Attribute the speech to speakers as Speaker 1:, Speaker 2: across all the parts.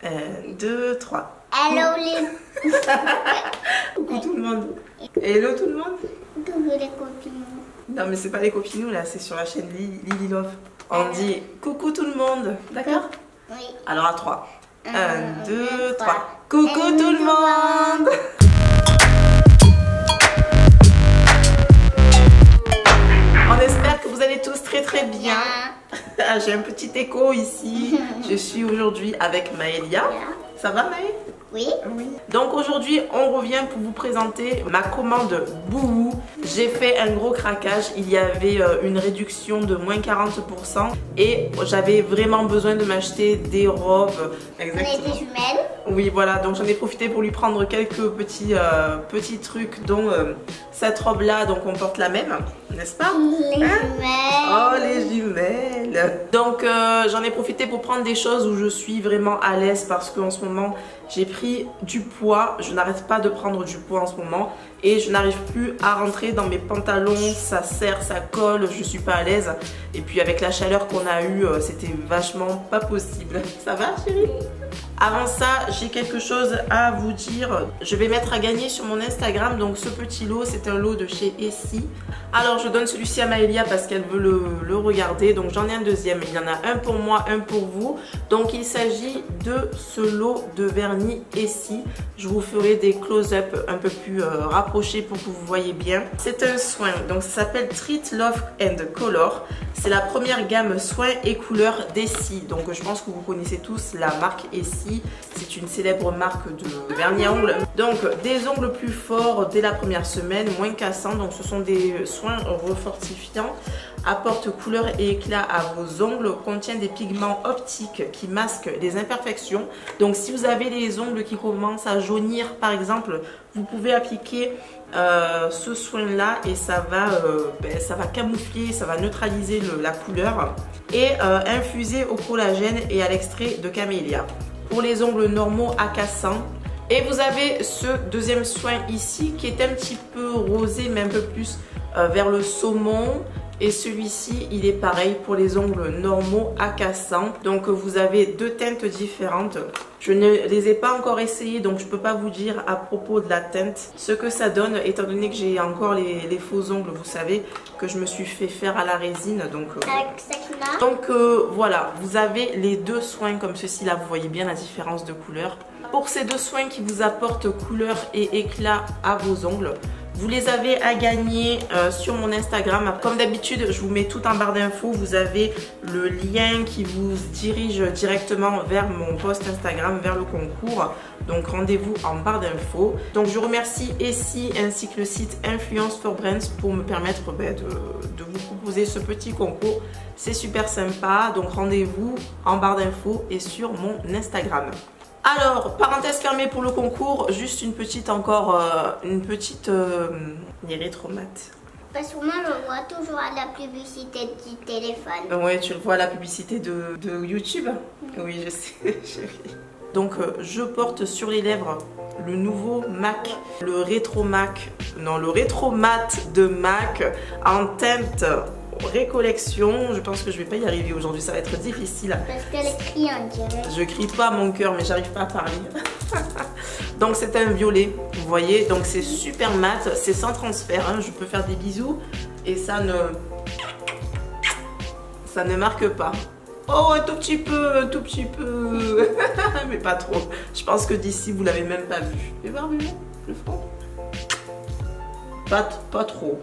Speaker 1: 1, 2, 3.
Speaker 2: Hello les...
Speaker 1: Coucou tout le monde. Hello tout le monde.
Speaker 2: Coucou les copines.
Speaker 1: Non mais c'est pas les copinous là, c'est sur la chaîne Lily Love. On dit coucou tout le monde, d'accord?
Speaker 2: Oui.
Speaker 1: Alors à 3. 1, 2, 3. Coucou tout le monde. On espère que vous allez tous très bien. Ah, j'ai un petit écho ici. Je suis aujourd'hui avec Maëlia. Ça va Maë?
Speaker 2: Oui.
Speaker 1: Oui. Donc aujourd'hui, on revient pour vous présenter ma commande Bouhou. J'ai fait un gros craquage. Il y avait une réduction de moins 40% et j'avais vraiment besoin de m'acheter des robes.
Speaker 2: Exactement. On est des jumelles.
Speaker 1: Oui, voilà. Donc j'en ai profité pour lui prendre quelques petits trucs, dont cette robe-là. Donc on porte la même, n'est-ce pas?
Speaker 2: Les jumelles.
Speaker 1: Oh, les jumelles. Donc j'en ai profité pour prendre des choses où je suis vraiment à l'aise parce qu'en ce moment, j'ai pris du poids, je n'arrête pas de prendre du poids en ce moment et je n'arrive plus à rentrer dans mes pantalons, ça serre, ça colle, je suis pas à l'aise. Et puis avec la chaleur qu'on a eue, c'était vachement pas possible. Ça va chérie? Avant ça, j'ai quelque chose à vous dire. Je vais mettre à gagner sur mon Instagram. Donc ce petit lot, c'est un lot de chez Essie. Alors je donne celui-ci à Maëlia parce qu'elle veut le regarder. Donc j'en ai un deuxième. Il y en a un pour moi, un pour vous. Donc il s'agit de ce lot de vernis Essie. Je vous ferai des close-up un peu plus rapprochés pour que vous voyez bien. C'est un soin. Donc ça s'appelle Treat Love and Color. C'est la première gamme soins et couleurs d'Essie. Donc je pense que vous connaissez tous la marque Essie. C'est une célèbre marque de vernis à ongles. Donc des ongles plus forts dès la première semaine, moins cassants. Donc ce sont des soins refortifiants. Apporte couleur et éclat à vos ongles. Contient des pigments optiques qui masquent les imperfections. Donc si vous avez les ongles qui commencent à jaunir par exemple, vous pouvez appliquer ce soin là et ça va camoufler, ça va neutraliser la couleur et infuser au collagène et à l'extrait de camélia. Pour les ongles normaux à cassants. Et vous avez ce deuxième soin ici qui est un petit peu rosé mais un peu plus vers le saumon. Et celui-ci, il est pareil pour les ongles normaux à cassants. Donc vous avez deux teintes différentes. Je ne les ai pas encore essayées, donc je ne peux pas vous dire à propos de la teinte ce que ça donne, étant donné que j'ai encore les faux ongles, vous savez, que je me suis fait faire à la résine. Donc voilà, vous avez les deux soins comme ceci, là vous voyez bien la différence de couleur. Pour ces deux soins qui vous apportent couleur et éclat à vos ongles, vous les avez à gagner sur mon Instagram. Comme d'habitude, je vous mets tout en barre d'infos. Vous avez le lien qui vous dirige directement vers mon post Instagram, vers le concours. Donc rendez-vous en barre d'infos. Donc je remercie Essie ainsi que le site Influence for Brands pour me permettre de vous proposer ce petit concours. C'est super sympa. Donc rendez-vous en barre d'infos et sur mon Instagram. Alors, parenthèse fermée pour le concours, juste une petite les rétromates.
Speaker 2: Parce que moi, je vois toujours à la publicité du téléphone.
Speaker 1: Ouais, tu le vois à la publicité de YouTube? Oui, je sais, chérie. Donc, je porte sur les lèvres le nouveau MAC, le rétromac, non, le rétromat de MAC en teinte récollection. Je pense que je vais pas y arriver aujourd'hui, ça va être difficile.
Speaker 2: Parce qu'elle crie, on dirait.
Speaker 1: Je crie pas à mon cœur, mais j'arrive pas à parler. Donc c'est un violet, vous voyez, donc c'est super mat, c'est sans transfert, hein. Je peux faire des bisous et ça ne marque pas. Oh, un tout petit peu, mais pas trop. Je pense que d'ici vous l'avez même pas vu. Tu vas voir le front? Pas trop.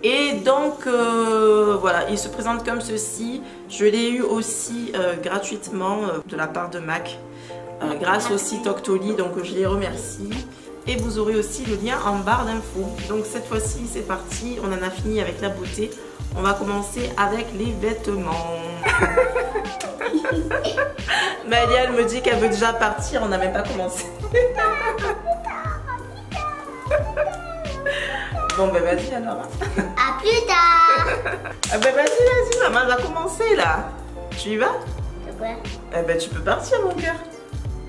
Speaker 1: Et donc voilà, il se présente comme ceci. Je l'ai eu aussi gratuitement de la part de MAC grâce au site Octoly, donc je les remercie. Et vous aurez aussi le lien en barre d'infos. Donc cette fois-ci c'est parti, on en a fini avec la beauté. On va commencer avec les vêtements. Maëlia, elle me dit qu'elle veut déjà partir, on n'a même pas commencé. Bon ben vas-y alors.
Speaker 2: À plus tard.
Speaker 1: Ah ben vas-y, maman va commencer là. Tu y vas?
Speaker 2: C'est quoi?
Speaker 1: Eh ben tu peux partir mon cœur.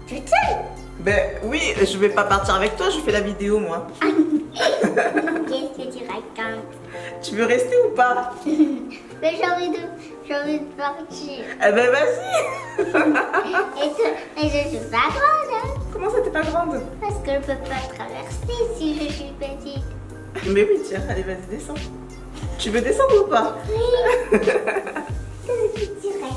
Speaker 2: Putain.
Speaker 1: Ben oui, je vais pas partir avec toi, je fais la vidéo moi.
Speaker 2: Qu'est-ce que tu racontes?
Speaker 1: Tu veux rester ou pas?
Speaker 2: Mais j'ai envie de J'ai envie de partir.
Speaker 1: Eh ben vas-y.
Speaker 2: Et je suis pas grande, hein,
Speaker 1: Comment ça t'es pas grande?
Speaker 2: parce que je peux pas traverser si je suis petite.
Speaker 1: Mais oui, tiens, allez, vas-y, descends. Tu veux descendre ou pas?
Speaker 2: Oui. Je suis directe.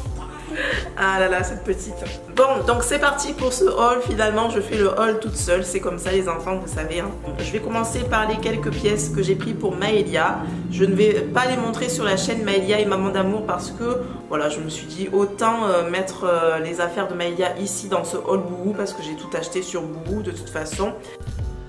Speaker 1: Ah là là, cette petite. Bon, donc c'est parti pour ce haul. Finalement, je fais le haul toute seule. C'est comme ça, les enfants, vous savez. Hein. Je vais commencer par les quelques pièces que j'ai pris pour Maëlia. Je ne vais pas les montrer sur la chaîne Maëlia et Maman d'amour parce que, voilà, je me suis dit autant mettre les affaires de Maëlia ici dans ce haul Bouhou parce que j'ai tout acheté sur Bouhou de toute façon.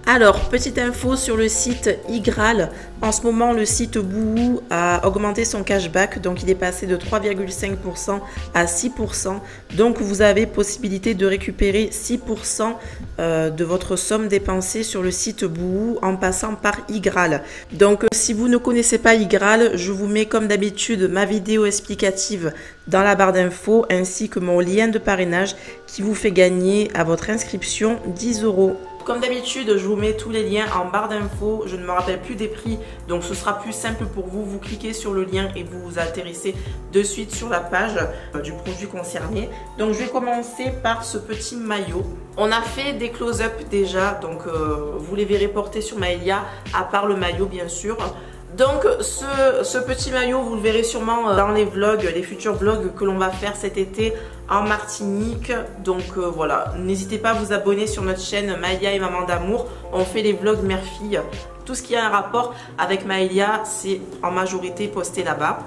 Speaker 1: Alors, petite info sur le site iGraal. En ce moment, le site Bouhou a augmenté son cashback. Donc, il est passé de 3,5% à 6%. Donc, vous avez possibilité de récupérer 6% de votre somme dépensée sur le site Bouhou en passant par iGraal. Donc, si vous ne connaissez pas iGraal, je vous mets comme d'habitude ma vidéo explicative dans la barre d'infos ainsi que mon lien de parrainage qui vous fait gagner à votre inscription 10 €. Comme d'habitude, je vous mets tous les liens en barre d'infos. Je ne me rappelle plus des prix, donc ce sera plus simple pour vous. Vous cliquez sur le lien et vous atterrissez de suite sur la page du produit concerné. Donc, je vais commencer par ce petit maillot. On a fait des close-up déjà, donc vous les verrez porter sur Maëlia, à part le maillot bien sûr. Donc ce petit maillot, vous le verrez sûrement dans les vlogs, les futurs vlogs que l'on va faire cet été en Martinique. Donc voilà, n'hésitez pas à vous abonner sur notre chaîne Maëlia et Maman d'amour. On fait les vlogs mère-fille. Tout ce qui a un rapport avec Maëlia, c'est en majorité posté là-bas.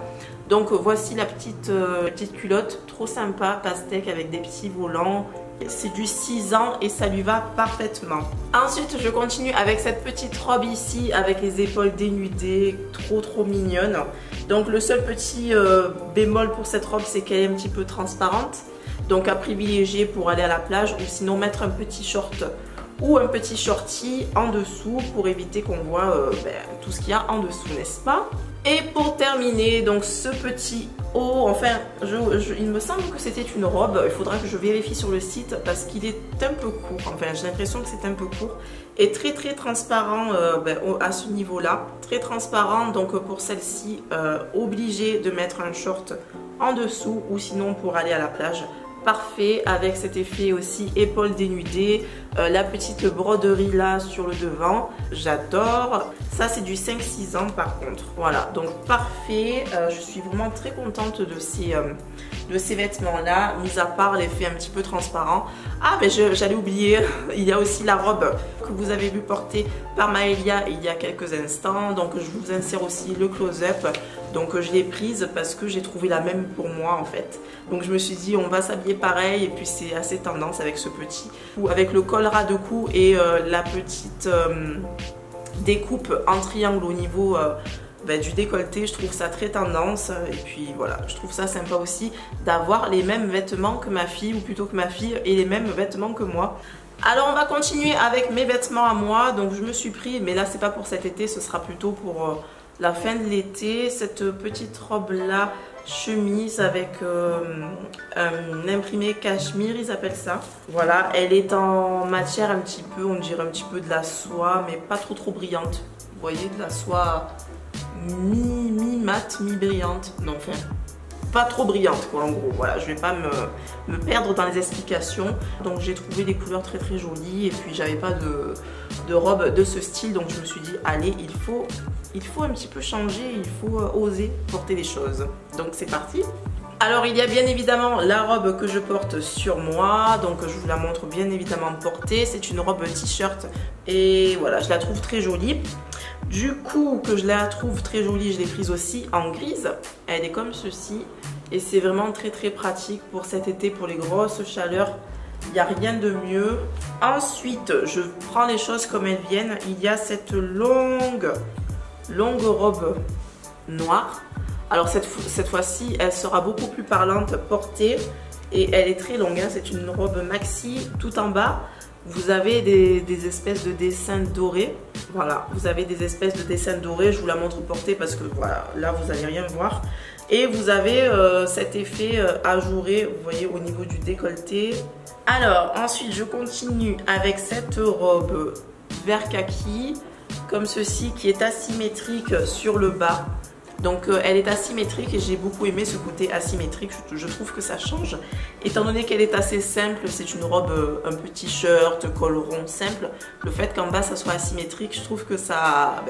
Speaker 1: Donc voici la petite culotte, trop sympa, pastèque avec des petits volants. C'est du 6 ans et ça lui va parfaitement. Ensuite, je continue avec cette petite robe ici avec les épaules dénudées, trop mignonne. Donc le seul petit bémol pour cette robe, c'est qu'elle est un petit peu transparente. Donc à privilégier pour aller à la plage ou sinon mettre un petit short ou un petit shorty en dessous pour éviter qu'on voit tout ce qu'il y a en dessous, n'est-ce pas? Et pour terminer, donc ce petit haut, enfin il me semble que c'était une robe, il faudra que je vérifie sur le site parce qu'il est un peu court, enfin j'ai l'impression que c'est un peu court et très transparent à ce niveau là, très transparent. Donc pour celle-ci, obligé de mettre un short en dessous ou sinon pour aller à la plage. Parfait, avec cet effet aussi épaules dénudées, la petite broderie là sur le devant, j'adore. Ça c'est du 5-6 ans par contre, voilà, donc parfait. Je suis vraiment très contente de ces vêtements là, mis à part l'effet un petit peu transparent. Ah mais j'allais oublier, il y a aussi la robe que vous avez vu porter par Maëlia il y a quelques instants. Donc je vous insère aussi le close-up. Donc je l'ai prise parce que j'ai trouvé la même pour moi en fait. Donc je me suis dit on va s'habiller pareil et puis c'est assez tendance avec ce petit. Avec le col ras de cou et la petite découpe en triangle au niveau du décolleté, je trouve ça très tendance. Et puis voilà, je trouve ça sympa aussi d'avoir les mêmes vêtements que ma fille, ou plutôt que ma fille ait les mêmes vêtements que moi. Alors on va continuer avec mes vêtements à moi. Donc je me suis pris, mais là c'est pas pour cet été, ce sera plutôt pour la fin de l'été, cette petite robe là, chemise avec un imprimé cachemire, ils appellent ça. Voilà, elle est en matière un petit peu, on dirait un petit peu de la soie, mais pas trop brillante. Vous voyez, de la soie mi-mat, mi-brillante. Non, enfin, pas trop brillante quoi en gros. Voilà, je vais pas me perdre dans les explications. Donc j'ai trouvé des couleurs très jolies et puis j'avais pas de robe de ce style, donc je me suis dit allez, il faut un petit peu changer, il faut oser porter des choses. Donc c'est parti. Alors il y a bien évidemment la robe que je porte sur moi, donc je vous la montre bien évidemment portée. C'est une robe t-shirt et voilà, je la trouve très jolie. Du coup que je la trouve très jolie, je l'ai prise aussi en grise. Elle est comme ceci et c'est vraiment très pratique pour cet été, pour les grosses chaleurs. Il n'y a rien de mieux. Ensuite, je prends les choses comme elles viennent. Il y a cette longue robe noire. Alors cette fois-ci, elle sera beaucoup plus parlante portée et elle est très longue. Hein. C'est une robe maxi. Tout en bas, vous avez des espèces de dessins dorés. Voilà, vous avez des espèces de dessins dorés. Je vous la montre portée parce que voilà, là vous n'allez rien voir. Et vous avez cet effet ajouré, vous voyez, au niveau du décolleté. Alors ensuite je continue avec cette robe vert kaki comme ceci qui est asymétrique sur le bas. Donc elle est asymétrique et j'ai beaucoup aimé ce côté asymétrique. Je trouve que ça change. Étant donné qu'elle est assez simple, c'est une robe un peu t-shirt, col rond simple. Le fait qu'en bas ça soit asymétrique, je trouve que ça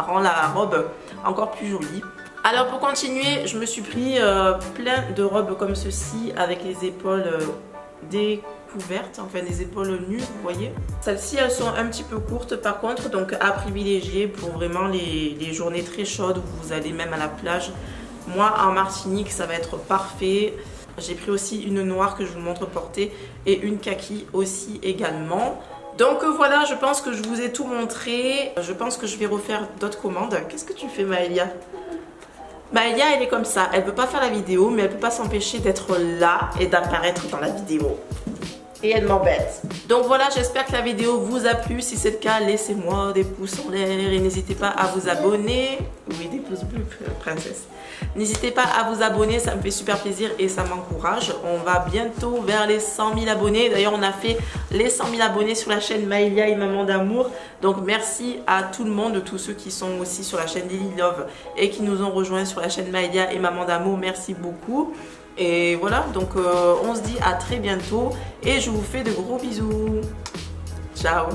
Speaker 1: rend la robe encore plus jolie. Alors pour continuer, je me suis pris plein de robes comme ceci avec les épaules découvertes, enfin des épaules nues, vous voyez. Celles-ci elles sont un petit peu courtes par contre, donc à privilégier pour vraiment les journées très chaudes où vous allez même à la plage. Moi en Martinique ça va être parfait. J'ai pris aussi une noire que je vous montre porter et une kaki aussi également. Donc voilà, je pense que je vous ai tout montré. Je pense que je vais refaire d'autres commandes. Qu'est-ce que tu fais Maëlia? Maëlia elle est comme ça, elle peut pas faire la vidéo mais elle peut pas s'empêcher d'être là et d'apparaître dans la vidéo. Et elle m'embête. Donc voilà, j'espère que la vidéo vous a plu. Si c'est le cas, laissez-moi des pouces en l'air et n'hésitez pas à vous abonner. Oui, des pouces bleus, princesse. N'hésitez pas à vous abonner, ça me fait super plaisir et ça m'encourage. On va bientôt vers les 100 000 abonnés. D'ailleurs, on a fait les 100 000 abonnés sur la chaîne Maëlia et Maman d'amour. Donc merci à tout le monde, tous ceux qui sont aussi sur la chaîne Lily Love et qui nous ont rejoints sur la chaîne Maëlia et Maman d'amour. Merci beaucoup. Et voilà, donc on se dit à très bientôt et je vous fais de gros bisous. Ciao.